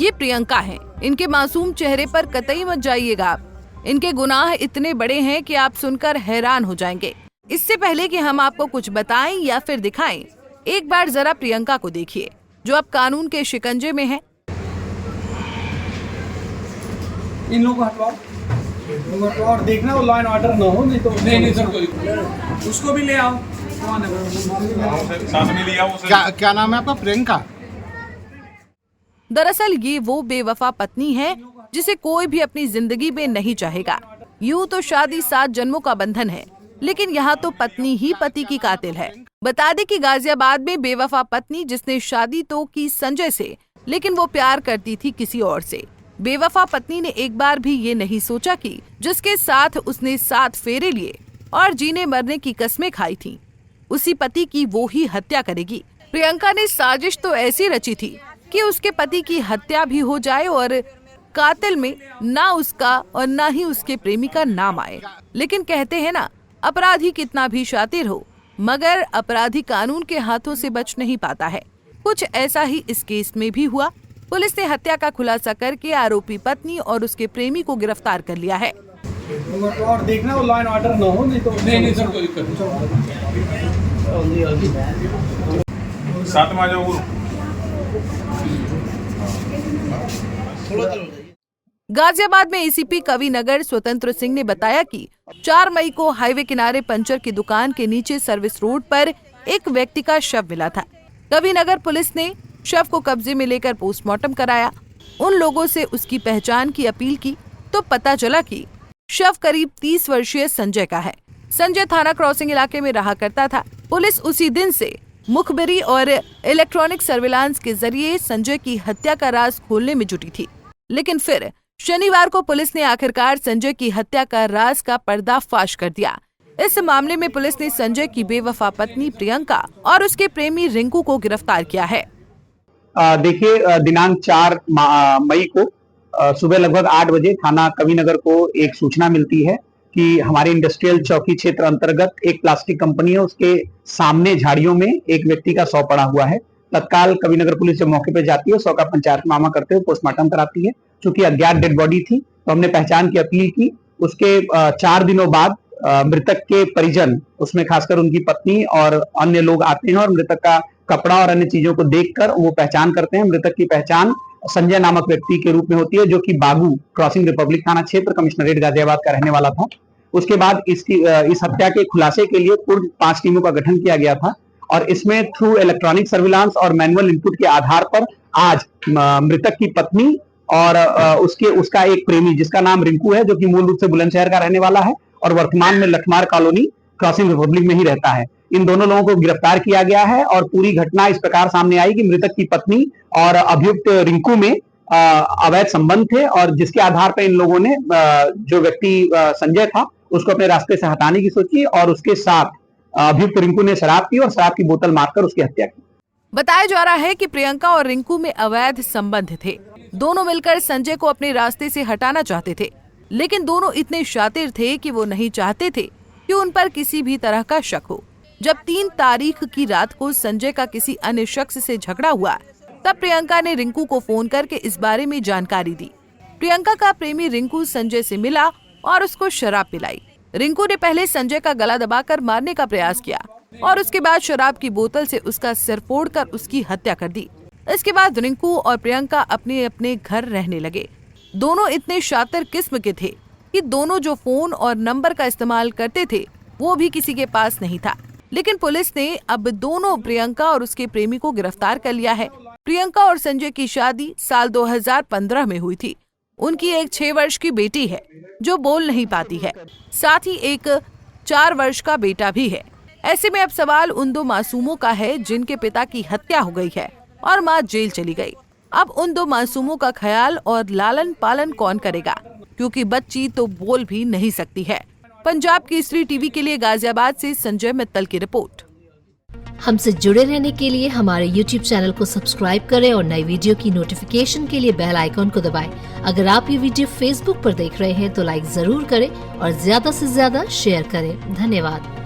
ये प्रियंका हैं। इनके मासूम चेहरे पर कतई मत जाइएगा आप। इनके गुनाह इतने बड़े हैं कि आप सुनकर हैरान हो जाएंगे। इससे पहले कि हम आपको कुछ बताएं या फिर दिखाएं, एक बार जरा प्रियंका को देखिए, जो अब कानून के शिकंजे में है। इन लोगों को हटवाओ और देखना वो लॉ एंड ऑर्डर ना हो, नहीं तो नहीं सर कोई उसको भी ले आओ। क्या नाम है आपका? प्रियंका। दरअसल ये वो बेवफा पत्नी है जिसे कोई भी अपनी जिंदगी में नहीं चाहेगा। यूं तो शादी 7 जन्मों का बंधन है, लेकिन यहाँ तो पत्नी ही पति की कातिल है। बता दें कि गाजियाबाद में बेवफा पत्नी जिसने शादी तो की संजय से, लेकिन वो प्यार करती थी किसी और से। बेवफा पत्नी ने एक बार भी ये नहीं सोचा कि जिसके साथ उसने 7 फेरे लिए और जीने मरने की कस्में खाई थी, उसी पति की वो ही हत्या करेगी। प्रियंका ने साजिश तो ऐसी रची थी कि उसके पति की हत्या भी हो जाए और कातिल में ना उसका और ना ही उसके प्रेमी का नाम आए। लेकिन कहते हैं ना, अपराधी कितना भी शातिर हो, मगर अपराधी कानून के हाथों से बच नहीं पाता है। कुछ ऐसा ही इस केस में भी हुआ। पुलिस ने हत्या का खुलासा करके आरोपी पत्नी और उसके प्रेमी को गिरफ्तार कर लिया है। और देखना वो लॉ एंड ऑर्डर ना हो, नहीं तो नहीं सर कोई दिक्कत नहीं। साथ में आ जाओ। गाजियाबाद में एसीपी कविनगर स्वतंत्र सिंह ने बताया कि 4 मई को हाईवे किनारे पंचर की दुकान के नीचे सर्विस रोड पर एक व्यक्ति का शव मिला था। कविनगर पुलिस ने शव को कब्जे में लेकर पोस्टमार्टम कराया। उन लोगों से उसकी पहचान की अपील की तो पता चला कि शव करीब 30 वर्षीय संजय का है। संजय थाना क्रॉसिंग इलाके में रहा करता था। पुलिस उसी दिन से मुखबिरी और इलेक्ट्रॉनिक सर्विलांस के जरिए संजय की हत्या का राज खोलने में जुटी थी। लेकिन फिर शनिवार को पुलिस ने आखिरकार संजय की हत्या का राज का पर्दाफाश कर दिया। इस मामले में पुलिस ने संजय की बेवफा पत्नी प्रियंका और उसके प्रेमी रिंकू को गिरफ्तार किया है। देखिए, दिनांक 4 मई को सुबह लगभग 8 बजे थाना कविनगर को एक सूचना मिलती है कि हमारे इंडस्ट्रियल चौकी क्षेत्र अंतर्गत एक प्लास्टिक कंपनी है, उसके सामने झाड़ियों में एक व्यक्ति का शव पड़ा हुआ है। तत्काल कविनगर पुलिस जब मौके पर जाती है, शव का पंचायतनामा करते हुए पोस्टमार्टम कराती है। चूंकि अज्ञात डेड बॉडी थी तो हमने पहचान की अपील की। उसके 4 दिनों बाद मृतक के परिजन, उसमें खासकर उनकी पत्नी और अन्य लोग आते हैं और मृतक का कपड़ा और अन्य चीजों को देखकर वो पहचान करते हैं। मृतक की पहचान संजय नामक व्यक्ति के रूप में होती है, जो कि बागू क्रॉसिंग रिपब्लिक थाना क्षेत्र कमिश्नरेट गाजियाबाद का रहने वाला था। उसके बाद इस हत्या के खुलासे के लिए पूर्व 5 टीमों का गठन किया गया था और इसमें थ्रू इलेक्ट्रॉनिक सर्विलांस और मैनुअल इनपुट के आधार पर आज मृतक की पत्नी और उसका एक प्रेमी जिसका नाम रिंकू है, जो कि मूल रूप से बुलंदशहर का रहने वाला है और वर्तमान में लठमार कॉलोनी क्रॉसिंग रिपब्लिक में ही रहता है, इन दोनों लोगों को गिरफ्तार किया गया है। और पूरी घटना इस प्रकार सामने आई कि मृतक की पत्नी और अभियुक्त रिंकू में अवैध संबंध थे और जिसके आधार पर इन लोगों ने जो व्यक्ति संजय था उसको अपने रास्ते से हटाने की सोची और उसके साथ अभियुक्त रिंकू ने शराब पी और शराब की बोतल मारकर उसकी हत्या की। बताया जा रहा है कि प्रियंका और रिंकू में अवैध संबंध थे। दोनों मिलकर संजय को अपने रास्ते से हटाना चाहते थे, लेकिन दोनों इतने शातिर थे कि वो नहीं चाहते थे कि उन पर किसी भी तरह का शक हो। जब 3 तारीख की रात को संजय का किसी अन्य शख्स से झगड़ा हुआ, तब प्रियंका ने रिंकू को फोन करके इस बारे में जानकारी दी। प्रियंका का प्रेमी रिंकू संजय से मिला और उसको शराब पिलाई। रिंकू ने पहले संजय का गला दबाकर मारने का प्रयास किया और उसके बाद शराब की बोतल से उसका सिर फोड़कर उसकी हत्या कर दी। इसके बाद रिंकू और प्रियंका अपने अपने घर रहने लगे। दोनों इतने शातिर किस्म के थे कि दोनों जो फोन और नंबर का इस्तेमाल करते थे वो भी किसी के पास नहीं था। लेकिन पुलिस ने अब दोनों प्रियंका और उसके प्रेमी को गिरफ्तार कर लिया है। प्रियंका और संजय की शादी साल 2015 में हुई थी। उनकी एक 6 वर्ष की बेटी है जो बोल नहीं पाती है, साथ ही एक 4 वर्ष का बेटा भी है। ऐसे में अब सवाल उन 2 मासूमों का है जिनके पिता की हत्या हो गई है और मां जेल चली गई। अब उन 2 मासूमों का ख्याल और लालन पालन कौन करेगा, क्योंकि बच्ची तो बोल भी नहीं सकती है। पंजाब केसरी टीवी के लिए गाजियाबाद से संजय मित्तल की रिपोर्ट। हमसे जुड़े रहने के लिए हमारे YouTube चैनल को सब्सक्राइब करें और नई वीडियो की नोटिफिकेशन के लिए बेल आइकॉन को दबाएं। अगर आप ये वीडियो Facebook पर देख रहे हैं तो लाइक जरूर करें और ज्यादा से ज्यादा शेयर करें। धन्यवाद।